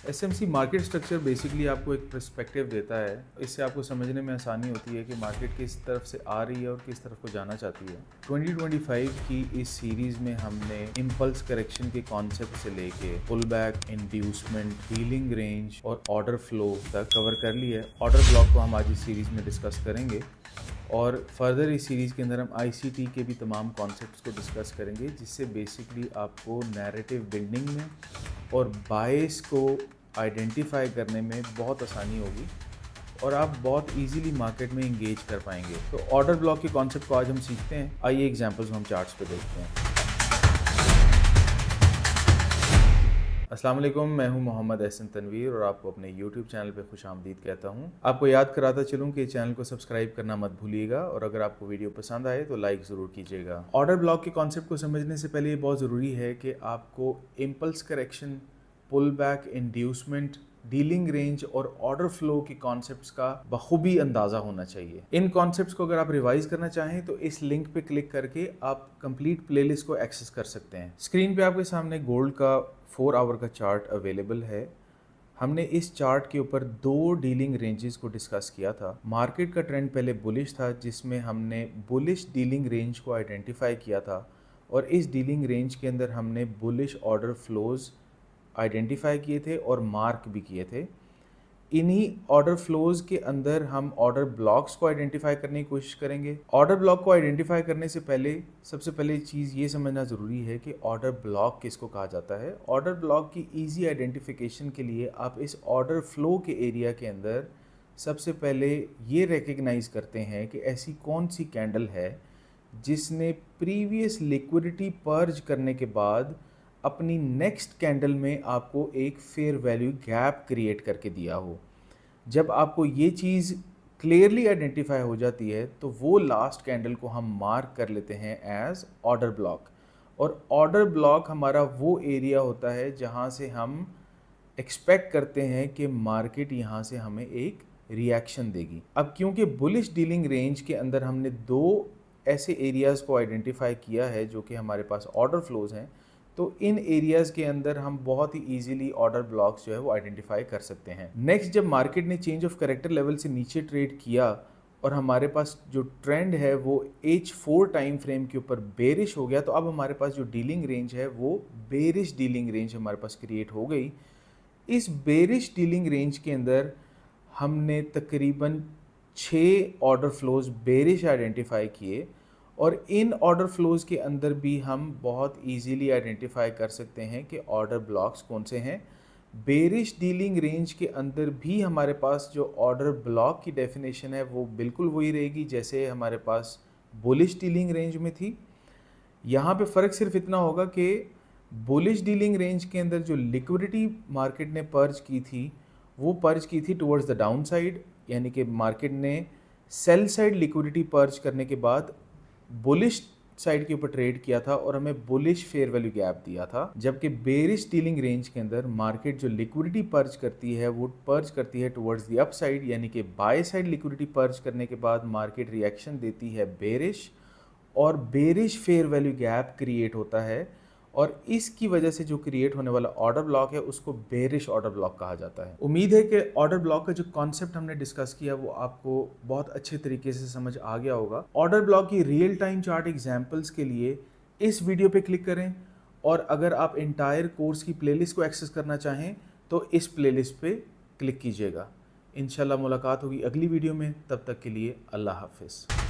SMC market structure basically आपको एक perspective देता है। इससे आपको समझने में आसानी होती है कि मार्केट किस तरफ से आ रही है और किस तरफ को जाना चाहती है। 2025 की इस सीरीज़ में हमने इम्पल्स करेक्शन के कॉन्सेप्ट से लेके pull back, inducement, healing range और ऑर्डर फ्लो तक कवर कर लिया है। ऑर्डर ब्लॉक को हम आज इस सीरीज़ में डिस्कस करेंगे और फर्दर इस सीरीज़ के अंदर हम आईसीटी के भी तमाम कॉन्सेप्ट्स को डिस्कस करेंगे, जिससे बेसिकली आपको नैरेटिव बिल्डिंग में और बायस को आइडेंटिफाई करने में बहुत आसानी होगी और आप बहुत इजीली मार्केट में इंगेज कर पाएंगे। तो ऑर्डर ब्लॉक के कॉन्सेप्ट को आज हम सीखते हैं। आइए एग्जांपल्स हम चार्ट्स पे देखते हैं। अस्सलाम वालेकुम, मैं हूं मोहम्मद एहसन तनवीर और आपको अपने YouTube चैनल पे खुशामदीद कहता हूं। आपको याद कराता चलूं कि चैनल को सब्सक्राइब करना मत भूलिएगा और अगर आपको वीडियो पसंद आए तो लाइक ज़रूर कीजिएगा। ऑर्डर ब्लॉक के कॉन्सेप्ट को समझने से पहले ये बहुत ज़रूरी है कि आपको impulse correction, pull back, inducement, dealing range और ऑर्डर फ्लो के कॉन्सेप्ट्स का बखूबी अंदाज़ा होना चाहिए। इन कॉन्सेप्ट्स को अगर आप रिवाइज करना चाहें तो इस लिंक पे क्लिक करके आप कंप्लीट प्लेलिस्ट को एक्सेस कर सकते हैं। स्क्रीन पे आपके सामने गोल्ड का 4 आवर का चार्ट अवेलेबल है। हमने इस चार्ट के ऊपर 2 डीलिंग रेंजेस को डिस्कस किया था। मार्केट का ट्रेंड पहले बुलिश था, जिसमें हमने बुलिश डीलिंग रेंज को आइडेंटिफाई किया था और इस डीलिंग रेंज के अंदर हमने बुलिश ऑर्डर फ्लोज आइडेंटिफाई किए थे और मार्क भी किए थे। इन्हीं ऑर्डर फ्लोज के अंदर हम ऑर्डर ब्लॉक्स को आइडेंटिफाई करने की कोशिश करेंगे। ऑर्डर ब्लॉक को आइडेंटिफाई करने से पहले सबसे पहले चीज़ ये समझना ज़रूरी है कि ऑर्डर ब्लॉक किसको कहा जाता है। ऑर्डर ब्लॉक की इजी आइडेंटिफिकेशन के लिए आप इस ऑर्डर फ्लो के एरिया के अंदर सबसे पहले ये रिकग्नाइज़ करते हैं कि ऐसी कौन सी कैंडल है जिसने प्रीवियस लिक्विडिटी पर्ज करने के बाद अपनी नेक्स्ट कैंडल में आपको एक फेयर वैल्यू गैप क्रिएट करके दिया हो। जब आपको ये चीज़ क्लियरली आइडेंटिफाई हो जाती है तो वो लास्ट कैंडल को हम मार्क कर लेते हैं एज ऑर्डर ब्लॉक। और ऑर्डर ब्लॉक हमारा वो एरिया होता है जहाँ से हम एक्सपेक्ट करते हैं कि मार्केट यहाँ से हमें एक रिएक्शन देगी। अब क्योंकि बुलिश डीलिंग रेंज के अंदर हमने 2 ऐसे एरियाज़ को आइडेंटिफाई किया है जो कि हमारे पास ऑर्डर फ्लोज हैं, तो इन एरियाज़ के अंदर हम बहुत ही इजीली ऑर्डर ब्लॉक्स जो है वो आइडेंटिफाई कर सकते हैं। नेक्स्ट, जब मार्केट ने चेंज ऑफ कैरेक्टर लेवल से नीचे ट्रेड किया और हमारे पास जो ट्रेंड है वो H4 टाइम फ्रेम के ऊपर बेरिश हो गया, तो अब हमारे पास जो डीलिंग रेंज है वो बेरिश डीलिंग रेंज हमारे पास क्रिएट हो गई। इस बेरिश डीलिंग रेंज के अंदर हमने तकरीबन 6 ऑर्डर फ्लोज बेरिश आइडेंटिफाई किए और इन ऑर्डर फ्लोज के अंदर भी हम बहुत इजीली आइडेंटिफाई कर सकते हैं कि ऑर्डर ब्लॉक्स कौन से हैं। बेरिश डीलिंग रेंज के अंदर भी हमारे पास जो ऑर्डर ब्लॉक की डेफिनेशन है वो बिल्कुल वही रहेगी जैसे हमारे पास बुलिश डीलिंग रेंज में थी। यहाँ पे फ़र्क सिर्फ इतना होगा कि बुलिश डीलिंग रेंज के अंदर जो लिक्विडिटी मार्केट ने पर्ज की थी वो पर्ज की थी टुवर्ड्स द डाउन साइड, यानी कि मार्केट ने सेल साइड लिक्विडिटी पर्ज करने के बाद बुलिश साइड के ऊपर ट्रेड किया था और हमें बुलिश फेयर वैल्यू गैप दिया था। जबकि बेरिश डीलिंग रेंज के अंदर मार्केट जो लिक्विडिटी पर्ज करती है वो पर्ज करती है टुवर्ड्स द अप साइड, यानी कि बाय साइड लिक्विडिटी पर्ज करने के बाद मार्केट रिएक्शन देती है बेरिश और bearish fair value gap create होता है और इसकी वजह से जो क्रिएट होने वाला ऑर्डर ब्लॉक है उसको बेरिश ऑर्डर ब्लॉक कहा जाता है। उम्मीद है कि ऑर्डर ब्लॉक का जो कॉन्सेप्ट हमने डिस्कस किया वो आपको बहुत अच्छे तरीके से समझ आ गया होगा। ऑर्डर ब्लॉक की रियल टाइम चार्ट एग्जांपल्स के लिए इस वीडियो पे क्लिक करें और अगर आप इंटायर कोर्स की प्लेलिस्ट को एक्सेस करना चाहें तो इस प्लेलिस्ट पे क्लिक कीजिएगा। इंशाल्लाह मुलाकात होगी अगली वीडियो में, तब तक के लिए अल्लाह हाफिज़।